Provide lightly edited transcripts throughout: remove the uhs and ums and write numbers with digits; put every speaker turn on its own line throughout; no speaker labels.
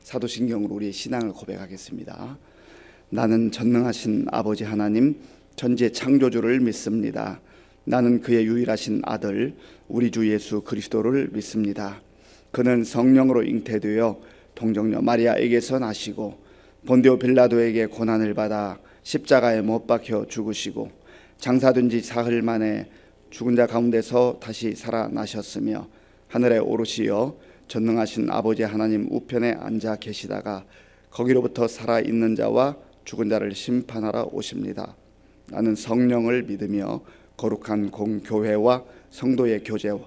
사도신경으로 우리의 신앙을 고백하겠습니다. 나는 전능하신 아버지 하나님 전지의 창조주를 믿습니다. 나는 그의 유일하신 아들 우리 주 예수 그리스도를 믿습니다. 그는 성령으로 잉태되어 동정녀 마리아에게서 나시고 본디오 빌라도에게 고난을 받아 십자가에 못 박혀 죽으시고 장사된 지 사흘 만에 죽은 자 가운데서 다시 살아나셨으며 하늘에 오르시어 전능하신 아버지 하나님 우편에 앉아 계시다가 거기로부터 살아있는 자와 죽은 자를 심판하러 오십니다. 나는 성령을 믿으며 거룩한 공교회와 성도의 교제와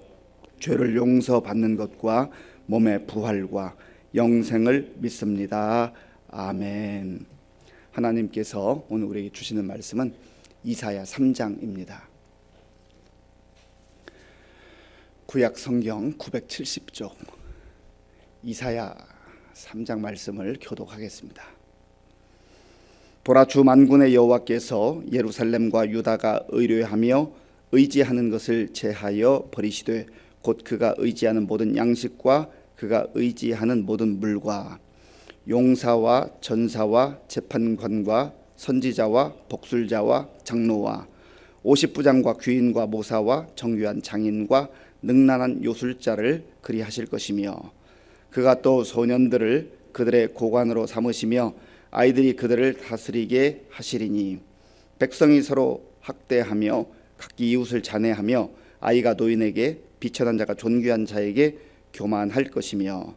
죄를 용서받는 것과 몸의 부활과 영생을 믿습니다. 아멘. 하나님께서 오늘 우리에게 주시는 말씀은 이사야 3장입니다. 구약 성경 970쪽 이사야 3장 말씀을 교독하겠습니다. 보라, 주 만군의 여호와께서 예루살렘과 유다가 의뢰하며 의지하는 것을 제하여 버리시되 곧 그가 의지하는 모든 양식과 그가 의지하는 모든 물과 용사와 전사와 재판관과 선지자와 복술자와 장로와 50부장과 귀인과 모사와 정교한 장인과 능란한 요술자를 그리하실 것이며 그가 또 소년들을 그들의 고관으로 삼으시며 아이들이 그들을 다스리게 하시리니 백성이 서로 학대하며 각기 이웃을 잔해하며 아이가 노인에게 비천한 자가 존귀한 자에게 교만할 것이며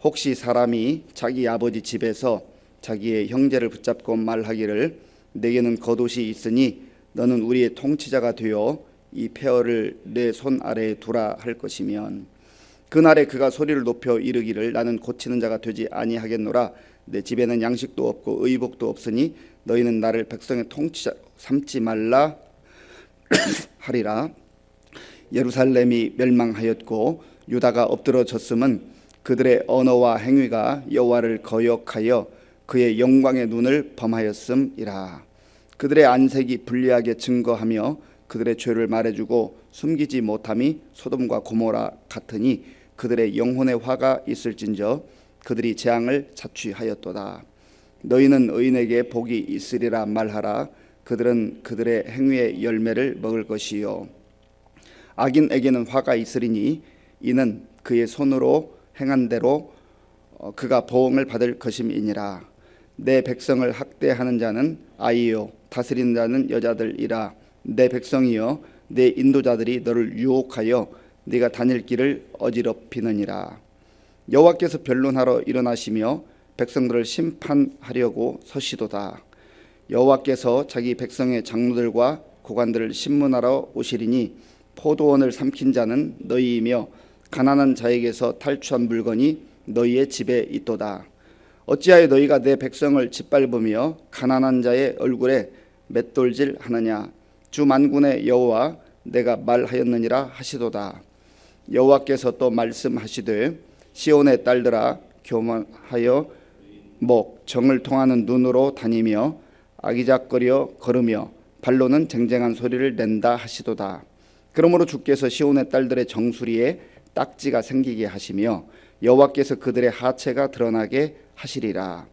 혹시 사람이 자기 아버지 집에서 자기의 형제를 붙잡고 말하기를 내게는 겉옷이 있으니 너는 우리의 통치자가 되어 이 폐허를 내 손 아래에 두라 할 것이면 그날에 그가 소리를 높여 이르기를 나는 고치는 자가 되지 아니하겠노라. 내 집에는 양식도 없고 의복도 없으니 너희는 나를 백성의 통치자 삼지 말라 하리라. 예루살렘이 멸망하였고 유다가 엎드러졌음은 그들의 언어와 행위가 여호와를 거역하여 그의 영광의 눈을 범하였음이라. 그들의 안색이 불리하게 증거하며 그들의 죄를 말해주고 숨기지 못함이 소돔과 고모라 같으니 그들의 영혼의 화가 있을진저 그들이 재앙을 자취하였도다. 너희는 의인에게 복이 있으리라 말하라. 그들은 그들의 행위의 열매를 먹을 것이요 악인에게는 화가 있으리니 이는 그의 손으로 행한 대로 그가 보응을 받을 것임이니라. 내 백성을 학대하는 자는 아이요 다스리는 자는 여자들이라. 내 백성이여 내 인도자들이 너를 유혹하여 네가 다닐 길을 어지럽히느니라. 여호와께서 변론하러 일어나시며 백성들을 심판하려고 서시도다. 여호와께서 자기 백성의 장로들과 고관들을 심문하러 오시리니 포도원을 삼킨 자는 너희이며 가난한 자에게서 탈취한 물건이 너희의 집에 있도다. 어찌하여 너희가 내 백성을 짓밟으며 가난한 자의 얼굴에 맷돌질 하느냐. 주 만군의 여호와 내가 말하였느니라 하시도다. 여호와께서 또 말씀하시되 시온의 딸들아 교만하여 정을 통하는 눈으로 다니며 아기작거려 걸으며 발로는 쟁쟁한 소리를 낸다 하시도다. 그러므로 주께서 시온의 딸들의 정수리에 딱지가 생기게 하시며 여호와께서 그들의 하체가 드러나게 하시리라.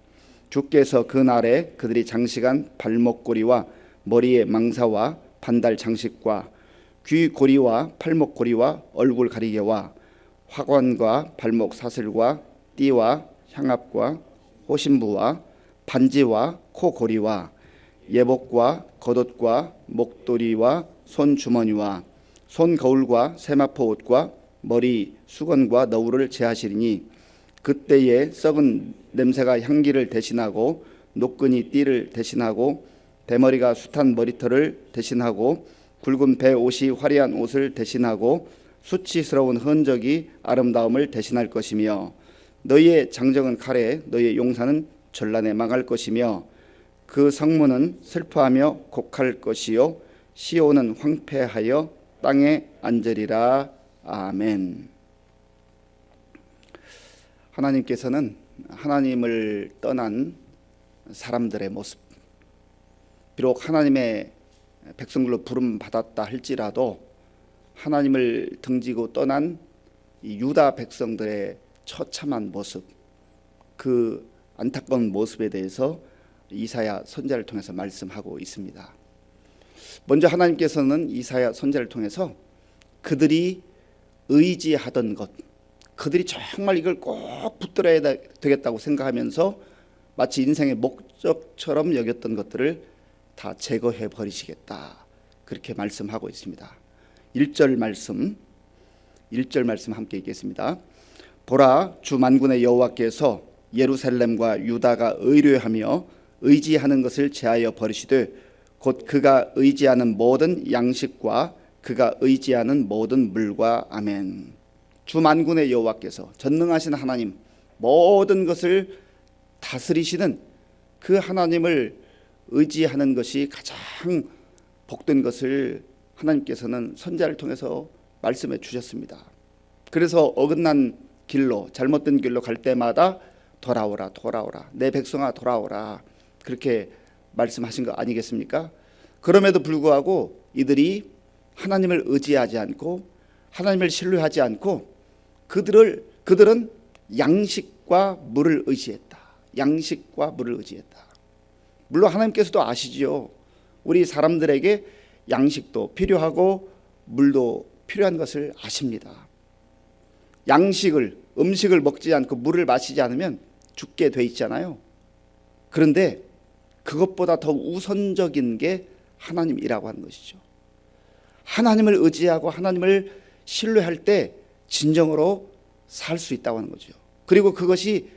주께서 그 날에 그들이 장식한 발목고리와 머리에 망사와 반달 장식과 귀고리와 팔목고리와 얼굴 가리개와 화관과 발목 사슬과 띠와 향압과 호신부와 반지와 코고리와 예복과 겉옷과 목도리와 손주머니와 손거울과 세마포 옷과 머리 수건과 너울을 제하시리니 그때에 썩은 냄새가 향기를 대신하고 노끈이 띠를 대신하고 대머리가 숱한 머리털을 대신하고 굵은 배 옷이 화려한 옷을 대신하고 수치스러운 흔적이 아름다움을 대신할 것이며 너희의 장정은 칼에 너희의 용사는 전란에 망할 것이며 그 성문은 슬퍼하며 곡할 것이요 시온은 황폐하여 땅에 앉으리라. 아멘. 하나님께서는 하나님을 떠난 사람들의 모습, 비록 하나님의 백성들로 부름 받았다 할지라도 하나님을 등지고 떠난 이 유다 백성들의 처참한 모습, 그 안타까운 모습에 대해서 이사야 선지자를 통해서 말씀하고 있습니다. 먼저 하나님께서는 이사야 선지자를 통해서 그들이 의지하던 것, 그들이 정말 이걸 꼭 붙들어야 되겠다고 생각하면서 마치 인생의 목적처럼 여겼던 것들을 다 제거해 버리시겠다, 그렇게 말씀하고 있습니다. 1절 말씀 함께 읽겠습니다. 보라, 주 만군의 여호와께서 예루살렘과 유다가 의뢰하며 의지하는 것을 제하여 버리시되 곧 그가 의지하는 모든 양식과 그가 의지하는 모든 물과. 아멘. 주 만군의 여호와께서, 전능하신 하나님, 모든 것을 다스리시는 그 하나님을 의지하는 것이 가장 복된 것을 하나님께서는 선지자를 통해서 말씀해 주셨습니다. 그래서 어긋난 길로, 잘못된 길로 갈 때마다 돌아오라, 돌아오라, 내 백성아 돌아오라, 그렇게 말씀하신 거 아니겠습니까? 그럼에도 불구하고 이들이 하나님을 의지하지 않고 하나님을 신뢰하지 않고 그들은 양식과 물을 의지했다. 양식과 물을 의지했다. 물론 하나님께서도 아시지요. 우리 사람들에게 양식도 필요하고 물도 필요한 것을 아십니다. 음식을 먹지 않고 물을 마시지 않으면 죽게 돼 있잖아요. 그런데 그것보다 더 우선적인 게 하나님이라고 하는 것이죠. 하나님을 의지하고 하나님을 신뢰할 때 진정으로 살 수 있다고 하는 거죠. 그리고 그것이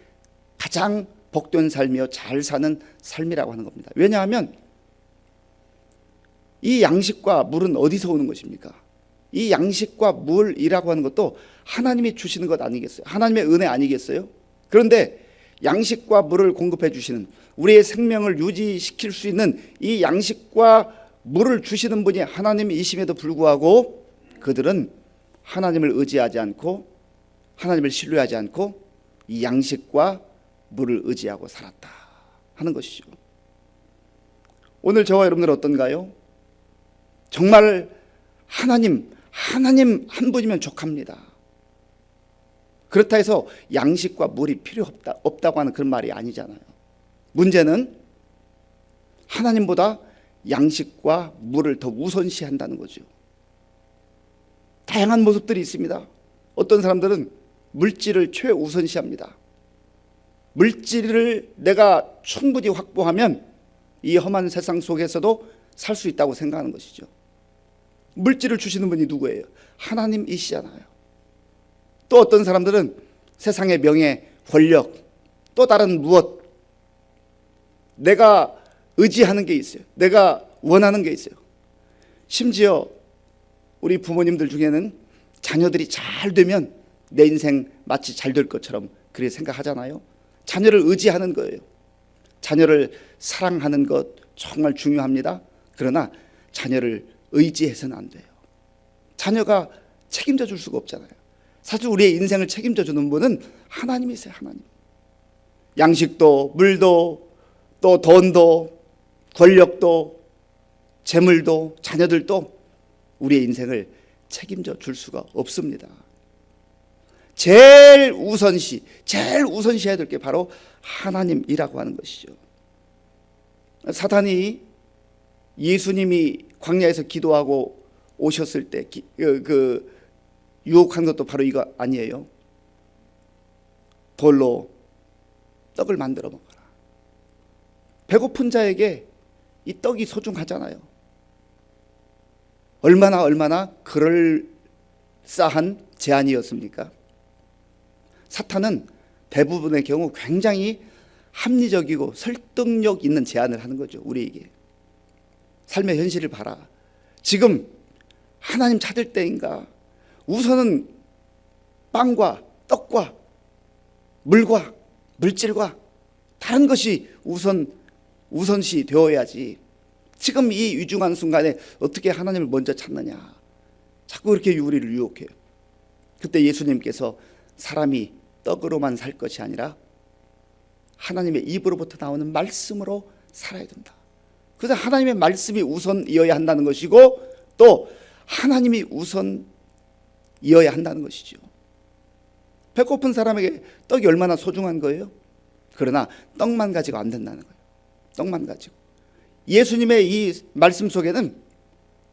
가장 복된 삶이요, 잘 사는 삶이라고 하는 겁니다. 왜냐하면 이 양식과 물은 어디서 오는 것입니까? 이 양식과 물이라고 하는 것도 하나님이 주시는 것 아니겠어요? 하나님의 은혜 아니겠어요? 그런데 양식과 물을 공급해 주시는, 우리의 생명을 유지시킬 수 있는 이 양식과 물을 주시는 분이 하나님이심에도 불구하고 그들은 하나님을 의지하지 않고 하나님을 신뢰하지 않고 이 양식과 물을 의지하고 살았다 하는 것이죠. 오늘 저와 여러분들 어떤가요? 정말 하나님 한 분이면 족합니다. 그렇다 해서 양식과 물이 필요 없다고 하는 그런 말이 아니잖아요. 문제는 하나님보다 양식과 물을 더 우선시한다는 거죠. 다양한 모습들이 있습니다. 어떤 사람들은 물질을 최우선시합니다. 물질을 내가 충분히 확보하면 이 험한 세상 속에서도 살 수 있다고 생각하는 것이죠. 물질을 주시는 분이 누구예요? 하나님이시잖아요. 또 어떤 사람들은 세상의 명예, 권력, 또 다른 무엇, 내가 의지하는 게 있어요. 내가 원하는 게 있어요. 심지어 우리 부모님들 중에는 자녀들이 잘 되면 내 인생 마치 잘 될 것처럼 그렇게 생각하잖아요. 자녀를 의지하는 거예요. 자녀를 사랑하는 것 정말 중요합니다. 그러나 자녀를 의지해서는 안 돼요. 자녀가 책임져 줄 수가 없잖아요. 사실 우리의 인생을 책임져 주는 분은 하나님이세요. 하나님. 양식도 물도 또 돈도 권력도 재물도 자녀들도 우리의 인생을 책임져 줄 수가 없습니다. 제일 우선시해야 될 게 바로 하나님이라고 하는 것이죠. 사탄이 예수님이 광야에서 기도하고 오셨을 때 유혹한 것도 바로 이거 아니에요? 돌로 떡을 만들어 먹어라. 배고픈 자에게 이 떡이 소중하잖아요. 얼마나 그럴싸한 제안이었습니까? 사탄은 대부분의 경우 굉장히 합리적이고 설득력 있는 제안을 하는 거죠. 우리에게. 삶의 현실을 봐라. 지금 하나님 찾을 때인가? 우선은 빵과 떡과 물과 물질과 다른 것이 우선시 되어야지. 지금 이 위중한 순간에 어떻게 하나님을 먼저 찾느냐. 자꾸 그렇게 우리를 유혹해요. 그때 예수님께서 사람이 떡으로만 살 것이 아니라 하나님의 입으로부터 나오는 말씀으로 살아야 된다. 그래서 하나님의 말씀이 우선이어야 한다는 것이고 또 하나님이 우선이어야 한다는 것이죠. 배고픈 사람에게 떡이 얼마나 소중한 거예요? 그러나 떡만 가지고 안 된다는 거예요. 떡만 가지고. 예수님의 이 말씀 속에는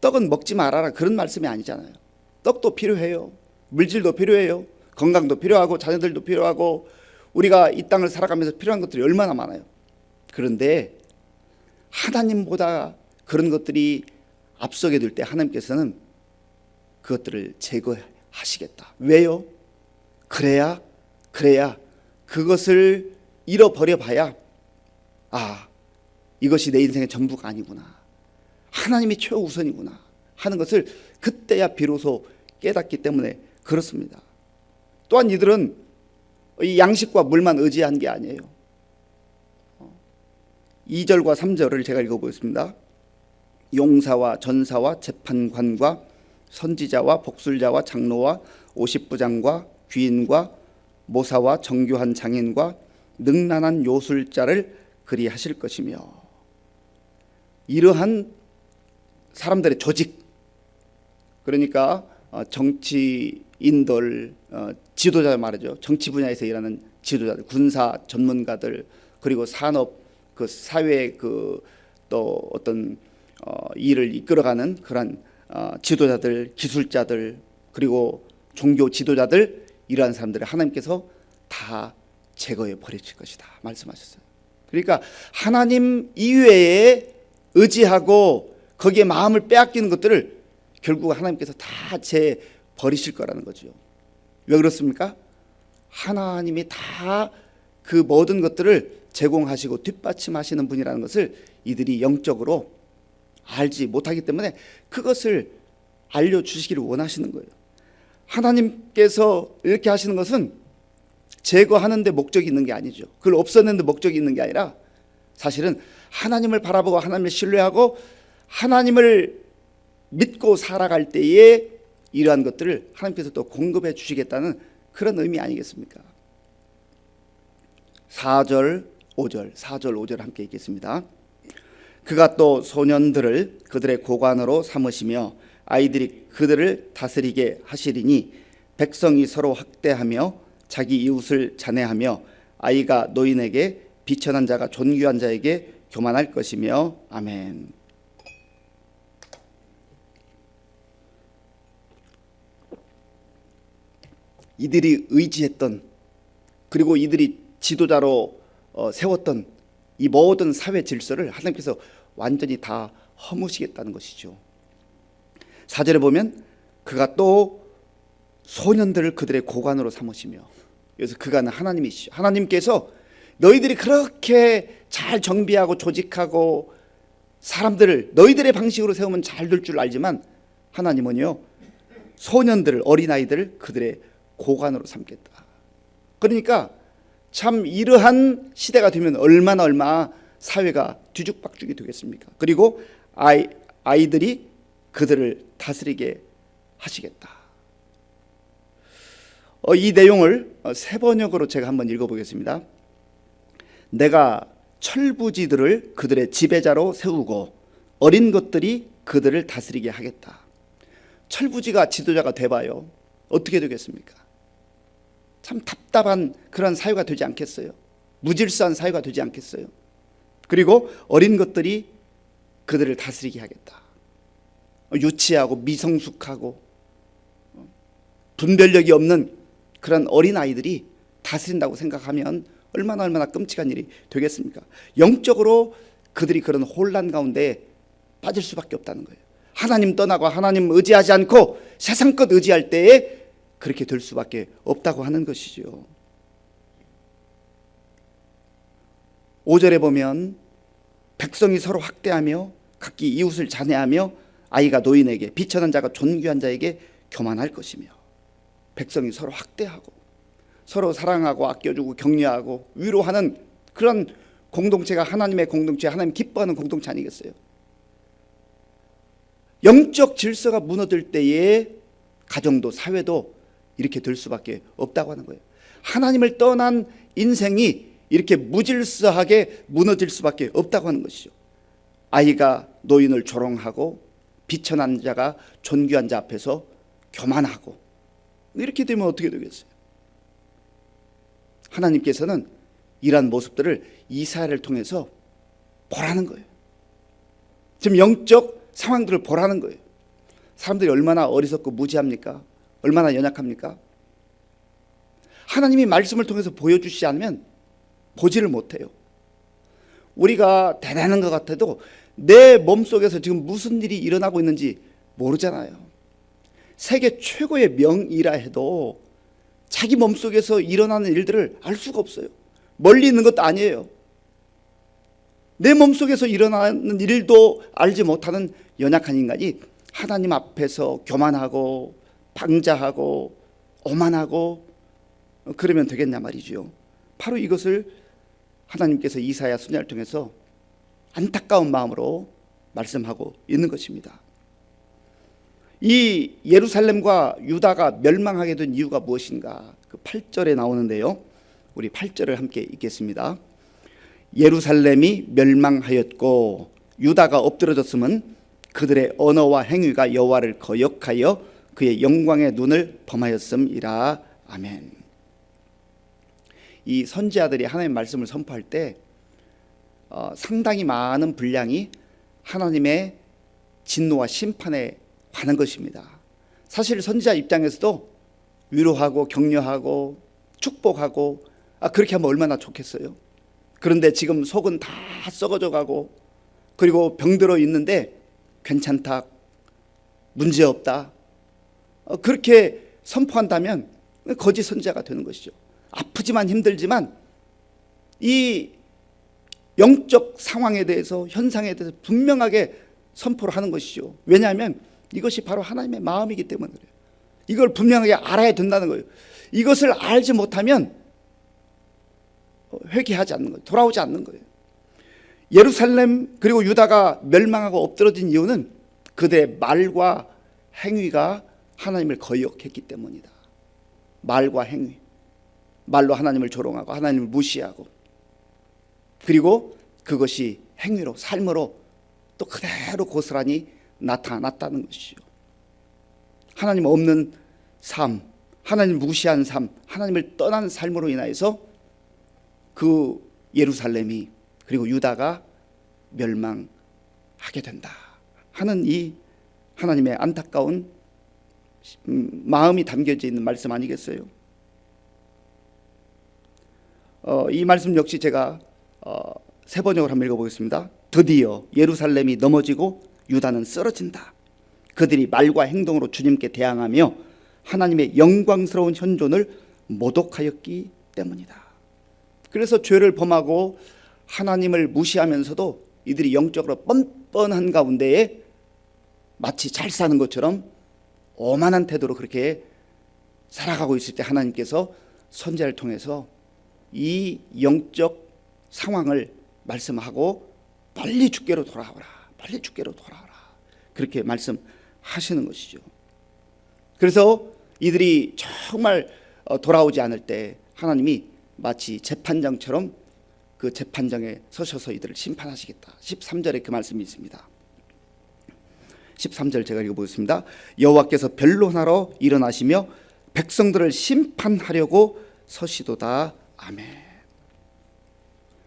떡은 먹지 말아라 그런 말씀이 아니잖아요. 떡도 필요해요. 물질도 필요해요. 건강도 필요하고 자녀들도 필요하고 우리가 이 땅을 살아가면서 필요한 것들이 얼마나 많아요. 그런데 하나님보다 그런 것들이 앞서게 될 때 하나님께서는 그것들을 제거하시겠다. 왜요? 그래야 그것을 잃어버려 봐야 이것이 내 인생의 전부가 아니구나, 하나님이 최우선이구나 하는 것을 그때야 비로소 깨닫기 때문에 그렇습니다. 또한 이들은 이 양식과 물만 의지한 게 아니에요. 2절과 3절을 제가 읽어보겠습니다. 용사와 전사와 재판관과 선지자와 복술자와 장로와 50부장과 귀인과 모사와 정교한 장인과 능란한 요술자를 그리하실 것이며, 이러한 사람들의 조직, 그러니까 정치인들, 지도자 말이죠. 정치 분야에서 일하는 지도자들, 군사 전문가들, 그리고 산업, 그 사회 또 어떤 일을 이끌어가는 그런 지도자들, 기술자들, 그리고 종교 지도자들, 이러한 사람들을 하나님께서 다 제거해 버리실 것이다 말씀하셨어요. 그러니까 하나님 이외에 의지하고 거기에 마음을 빼앗기는 것들을 결국 하나님께서 다 버리실 거라는 거죠. 왜 그렇습니까? 하나님이 다 그 모든 것들을 제공하시고 뒷받침하시는 분이라는 것을 이들이 영적으로 알지 못하기 때문에 그것을 알려주시기를 원하시는 거예요. 하나님께서 이렇게 하시는 것은 제거하는 데 목적이 있는 게 아니죠. 그걸 없애는 데 목적이 있는 게 아니라 사실은 하나님을 바라보고 하나님을 신뢰하고 하나님을 믿고 살아갈 때에 이러한 것들을 하나님께서 또 공급해 주시겠다는 그런 의미 아니겠습니까? 4절 5절 함께 읽겠습니다. 그가 또 소년들을 그들의 고관으로 삼으시며 아이들이 그들을 다스리게 하시리니 백성이 서로 학대하며 자기 이웃을 잔해하며 아이가 노인에게 비천한 자가 존귀한 자에게 교만할 것이며. 아멘. 이들이 의지했던, 그리고 이들이 지도자로 세웠던 이 모든 사회 질서를 하나님께서 완전히 다 허무시겠다는 것이죠. 4절에 보면 그가 또 소년들을 그들의 고관으로 삼으시며, 그래서 그가는 하나님이시죠. 하나님께서 너희들이 그렇게 잘 정비하고 조직하고 사람들을 너희들의 방식으로 세우면 잘 될 줄 알지만 하나님은요, 소년들을, 어린아이들을 그들의 고관으로 삼겠다. 그러니까 참 이러한 시대가 되면 얼마나 사회가 뒤죽박죽이 되겠습니까? 그리고 아이들이 그들을 다스리게 하시겠다. 이 내용을 세 번역으로 제가 한번 읽어보겠습니다. 내가 철부지들을 그들의 지배자로 세우고 어린 것들이 그들을 다스리게 하겠다. 철부지가 지도자가 돼봐요. 어떻게 되겠습니까? 참 답답한 그런 사회가 되지 않겠어요? 무질서한 사회가 되지 않겠어요? 그리고 어린 것들이 그들을 다스리게 하겠다. 유치하고 미성숙하고 분별력이 없는 그런 어린 아이들이 다스린다고 생각하면 얼마나 끔찍한 일이 되겠습니까? 영적으로 그들이 그런 혼란 가운데 빠질 수밖에 없다는 거예요. 하나님 떠나고 하나님 의지하지 않고 세상 것 의지할 때에 그렇게 될 수밖에 없다고 하는 것이죠. 5절에 보면 백성이 서로 학대하며 각기 이웃을 잔해하며 아이가 노인에게 비천한 자가 존귀한 자에게 교만할 것이며. 백성이 서로 학대하고 서로 사랑하고 아껴주고 격려하고 위로하는 그런 공동체가 하나님의 공동체, 하나님 기뻐하는 공동체 아니겠어요? 영적 질서가 무너질 때에 가정도 사회도 이렇게 될 수밖에 없다고 하는 거예요. 하나님을 떠난 인생이 이렇게 무질서하게 무너질 수밖에 없다고 하는 것이죠. 아이가 노인을 조롱하고 비천한 자가 존귀한 자 앞에서 교만하고, 이렇게 되면 어떻게 되겠어요? 하나님께서는 이러한 모습들을 이사야를 통해서 보라는 거예요. 지금 영적 상황들을 보라는 거예요. 사람들이 얼마나 어리석고 무지합니까? 얼마나 연약합니까? 하나님이 말씀을 통해서 보여주시지 않으면 보지를 못해요. 우리가 대단한 것 같아도 내 몸속에서 지금 무슨 일이 일어나고 있는지 모르잖아요. 세계 최고의 명의라 해도 자기 몸속에서 일어나는 일들을 알 수가 없어요. 멀리 있는 것도 아니에요. 내 몸속에서 일어나는 일도 알지 못하는 연약한 인간이 하나님 앞에서 교만하고 방자하고 오만하고 그러면 되겠냐 말이죠. 바로 이것을 하나님께서 이사야 선지자를 통해서 안타까운 마음으로 말씀하고 있는 것입니다. 이 예루살렘과 유다가 멸망하게 된 이유가 무엇인가? 그 8절에 나오는데요. 우리 8절을 함께 읽겠습니다. 예루살렘이 멸망하였고 유다가 엎드러졌음은 그들의 언어와 행위가 여호와를 거역하여 그의 영광의 눈을 범하였음이라. 아멘. 이 선지자들이 하나님의 말씀을 선포할 때 상당히 많은 분량이 하나님의 진노와 심판에 관한 것입니다. 사실 선지자 입장에서도 위로하고 격려하고 축복하고 그렇게 하면 얼마나 좋겠어요. 그런데 지금 속은 다 썩어져 가고 그리고 병들어 있는데 괜찮다, 문제없다, 그렇게 선포한다면 거짓 선지자가 되는 것이죠. 아프지만 힘들지만 이 영적 상황에 대해서, 현상에 대해서 분명하게 선포를 하는 것이죠. 왜냐하면 이것이 바로 하나님의 마음이기 때문에 그래요. 이걸 분명하게 알아야 된다는 거예요. 이것을 알지 못하면 회개하지 않는 거예요. 돌아오지 않는 거예요. 예루살렘 그리고 유다가 멸망하고 엎드러진 이유는 그들의 말과 행위가 하나님을 거역했기 때문이다. 말과 행위, 말로 하나님을 조롱하고 하나님을 무시하고, 그리고 그것이 행위로, 삶으로 또 그대로 고스란히 나타났다는 것이죠. 하나님 없는 삶, 하나님 무시한 삶, 하나님을 떠난 삶으로 인하여서 그 예루살렘이 그리고 유다가 멸망하게 된다 하는 이 하나님의 안타까운 마음이 담겨져 있는 말씀 아니겠어요? 이 말씀 역시 제가 세 번역을 한번 읽어보겠습니다. 드디어 예루살렘이 넘어지고 유다는 쓰러진다. 그들이 말과 행동으로 주님께 대항하며 하나님의 영광스러운 현존을 모독하였기 때문이다. 그래서 죄를 범하고 하나님을 무시하면서도 이들이 영적으로 뻔뻔한 가운데에 마치 잘 사는 것처럼 오만한 태도로 그렇게 살아가고 있을 때 하나님께서 선지자를 통해서 이 영적 상황을 말씀하고 빨리 주께로 돌아오라, 빨리 주께로 돌아오라, 그렇게 말씀하시는 것이죠. 그래서 이들이 정말 돌아오지 않을 때 하나님이 마치 재판장처럼 그 재판장에 서셔서 이들을 심판하시겠다. 13절에 그 말씀이 있습니다. 13절 제가 읽어보겠습니다. 여호와께서 변론하러 일어나시며 백성들을 심판하려고 서시도다. 아멘.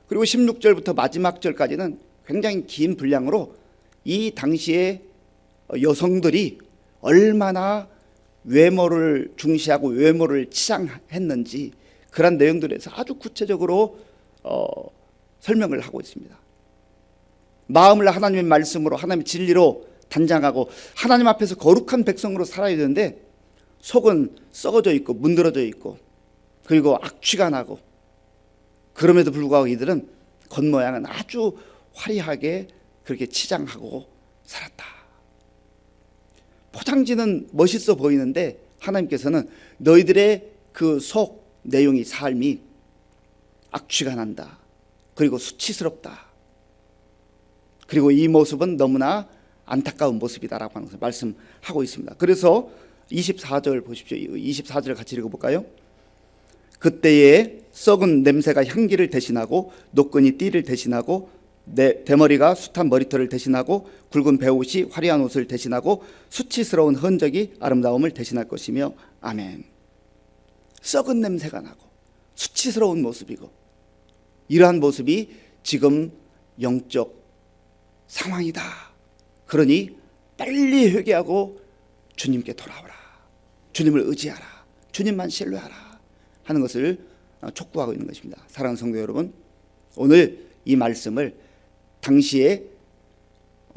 그리고 16절부터 마지막 절까지는 굉장히 긴 분량으로 이 당시에 여성들이 얼마나 외모를 중시하고 외모를 치장했는지 그런 내용들에서 아주 구체적으로 설명을 하고 있습니다. 마음을 하나님의 말씀으로, 하나님의 진리로 단장하고 하나님 앞에서 거룩한 백성으로 살아야 되는데 속은 썩어져 있고 문드러져 있고 그리고 악취가 나고, 그럼에도 불구하고 이들은 겉모양은 아주 화려하게 그렇게 치장하고 살았다. 포장지는 멋있어 보이는데 하나님께서는 너희들의 그 속 내용이, 삶이 악취가 난다, 그리고 수치스럽다, 그리고 이 모습은 너무나 안타까운 모습이다라고 하는 것을 말씀하고 있습니다. 그래서 24절 보십시오. 24절 같이 읽어볼까요? 그때에 썩은 냄새가 향기를 대신하고 노끈이 띠를 대신하고 대머리가 숱한 머리털을 대신하고 굵은 베옷이 화려한 옷을 대신하고 수치스러운 흔적이 아름다움을 대신할 것이며. 아멘. 썩은 냄새가 나고 수치스러운 모습이고 이러한 모습이 지금 영적 상황이다. 그러니 빨리 회개하고 주님께 돌아오라. 주님을 의지하라. 주님만 신뢰하라 하는 것을 촉구하고 있는 것입니다. 사랑하는 성도 여러분, 오늘 이 말씀을 당시에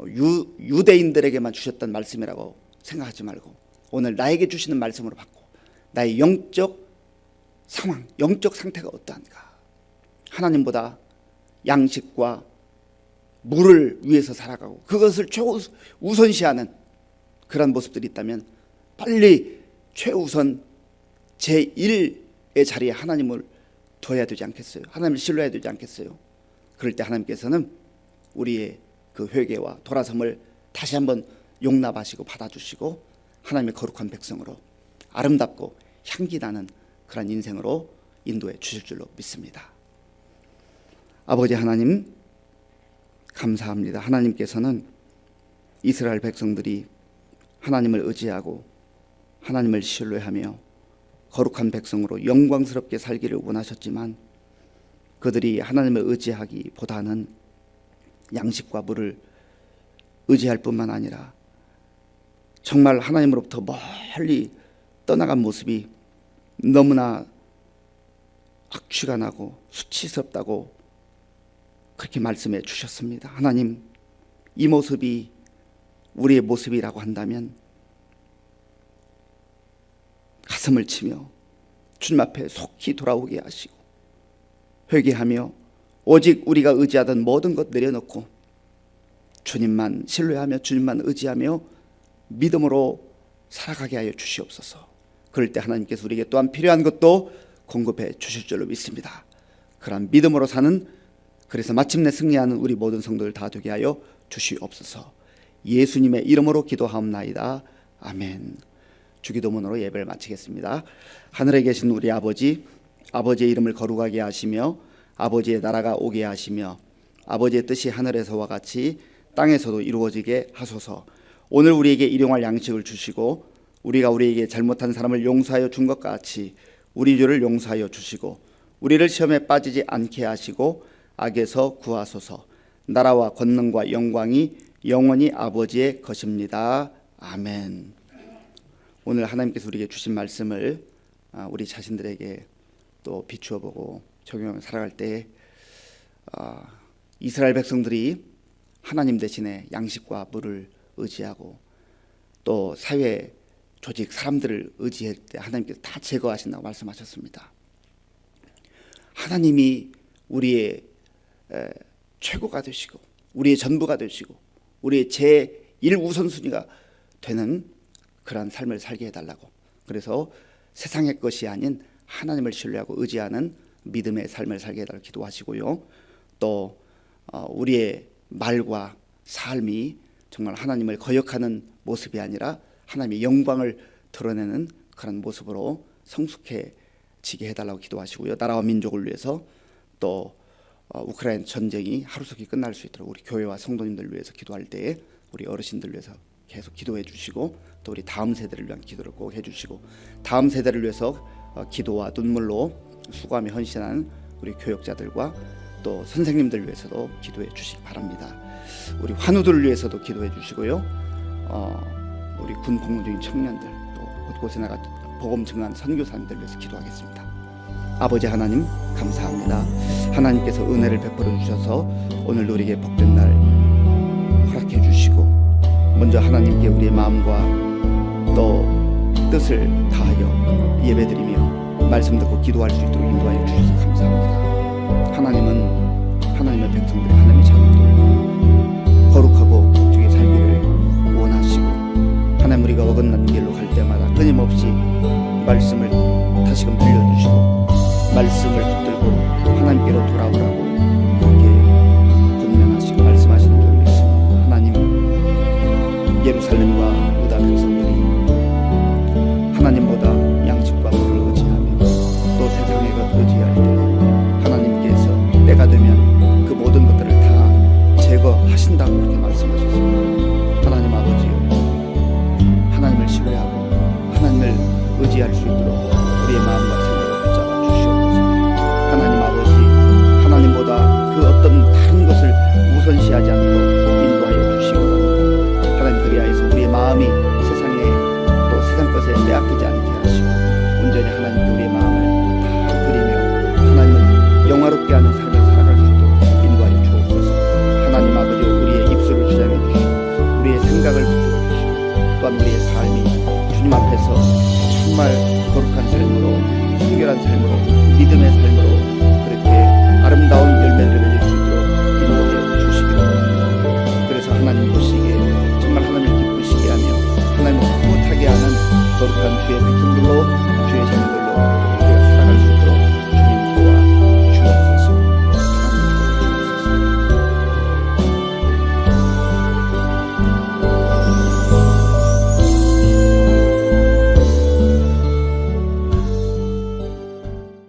유대인들에게만 주셨던 말씀이라고 생각하지 말고 오늘 나에게 주시는 말씀으로 받고 나의 영적 상황, 영적 상태가 어떠한가. 하나님보다 양식과 물을 위해서 살아가고 그것을 최우선시하는 그런 모습들이 있다면 빨리 최우선 제1의 자리에 하나님을 둬야 되지 않겠어요? 하나님을 신뢰해야 되지 않겠어요? 그럴 때 하나님께서는 우리의 그 회개와 돌아섬을 다시 한번 용납하시고 받아주시고 하나님의 거룩한 백성으로 아름답고 향기 나는 그런 인생으로 인도해 주실 줄로 믿습니다. 아버지 하나님, 감사합니다. 하나님께서는 이스라엘 백성들이 하나님을 의지하고 하나님을 신뢰하며 거룩한 백성으로 영광스럽게 살기를 원하셨지만 그들이 하나님을 의지하기보다는 양식과 물을 의지할 뿐만 아니라 정말 하나님으로부터 멀리 떠나간 모습이 너무나 악취가 나고 수치스럽다고 그렇게 말씀해 주셨습니다. 하나님, 이 모습이 우리의 모습이라고 한다면 가슴을 치며 주님 앞에 속히 돌아오게 하시고 회개하며 오직 우리가 의지하던 모든 것 내려놓고 주님만 신뢰하며 주님만 의지하며 믿음으로 살아가게 하여 주시옵소서. 그럴 때 하나님께서 우리에게 또한 필요한 것도 공급해 주실 줄로 믿습니다. 그런 믿음으로 사는, 그래서 마침내 승리하는 우리 모든 성도들 다 되게 하여 주시옵소서. 예수님의 이름으로 기도하옵나이다. 아멘. 주기도문으로 예배를 마치겠습니다. 하늘에 계신 우리 아버지, 아버지의 이름을 거룩하게 하시며 아버지의 나라가 오게 하시며 아버지의 뜻이 하늘에서와 같이 땅에서도 이루어지게 하소서. 오늘 우리에게 일용할 양식을 주시고 우리가 우리에게 잘못한 사람을 용서하여 준 것 같이 우리 죄를 용서하여 주시고 우리를 시험에 빠지지 않게 하시고 악에서 구하소서. 나라와 권능과 영광이 영원히 아버지의 것입니다. 아멘. 오늘 하나님께서 우리에게 주신 말씀을 우리 자신들에게 또 비추어 보고 적용하며 살아갈 때 이스라엘 백성들이 하나님 대신에 양식과 물을 의지하고 또 사회 조직 사람들을 의지할 때 하나님께서 다 제거하신다고 말씀하셨습니다. 하나님이 우리의 최고가 되시고 우리의 전부가 되시고 우리의 제1 우선순위가 되는 그러한 삶을 살게 해달라고, 그래서 세상의 것이 아닌 하나님을 신뢰하고 의지하는 믿음의 삶을 살게 해달라고 기도하시고요. 또 우리의 말과 삶이 정말 하나님을 거역하는 모습이 아니라 하나님의 영광을 드러내는 그런 모습으로 성숙해지게 해달라고 기도하시고요. 나라와 민족을 위해서 또 우크라이나 전쟁이 하루속히 끝날 수 있도록 우리 교회와 성도님들 위해서 기도할 때 우리 어르신들 위해서 계속 기도해 주시고 또 우리 다음 세대를 위한 기도를 꼭 해주시고 다음 세대를 위해서 기도와 눈물로 수고하며 헌신하는 우리 교역자들과 또 선생님들 위해서도 기도해 주시기 바랍니다. 우리 환우들을 위해서도 기도해 주시고요. 우리 군 복무 중인 청년들 또 곳곳에 나가 복음 증거하는 선교사님들 위해서 기도하겠습니다. 아버지 하나님 감사합니다. 하나님께서 은혜를 베풀어 주셔서 오늘 우리에게 복된 날 허락해 주시고 먼저 하나님께 우리의 마음과 또 뜻을 다하여 예배드리며 말씀 듣고 기도할 수 있도록 인도하여 주셔서 감사합니다. 하나님은 하나님의 백성들이 하나님의 자녀들이 거룩하고 복되게 살기를 원하시고 하나님 우리가 어긋난 길로 갈 때마다 끊임없이 말씀을 다시금 들려주시고 말씀을 붙들고 하나님께로 돌아오라고 그렇게 권면하시고 말씀하시는 줄 믿습니다. 하나님, 예루살렘과 유다 백성들이 하나님보다 양식과 물을 의지하며 또 세상의 것 의지할 때 하나님께서 때가 되면 그 모든 것들을 다 제거하신다고 그렇게 말씀하셨습니다. 하나님 아버지요, 하나님을 신뢰하고 하나님을 의지할 수 있도록 우리의 마음과 생각을 붙잡아 주시옵소서. 하나님 아버지, 하나님보다 믿음의 삶을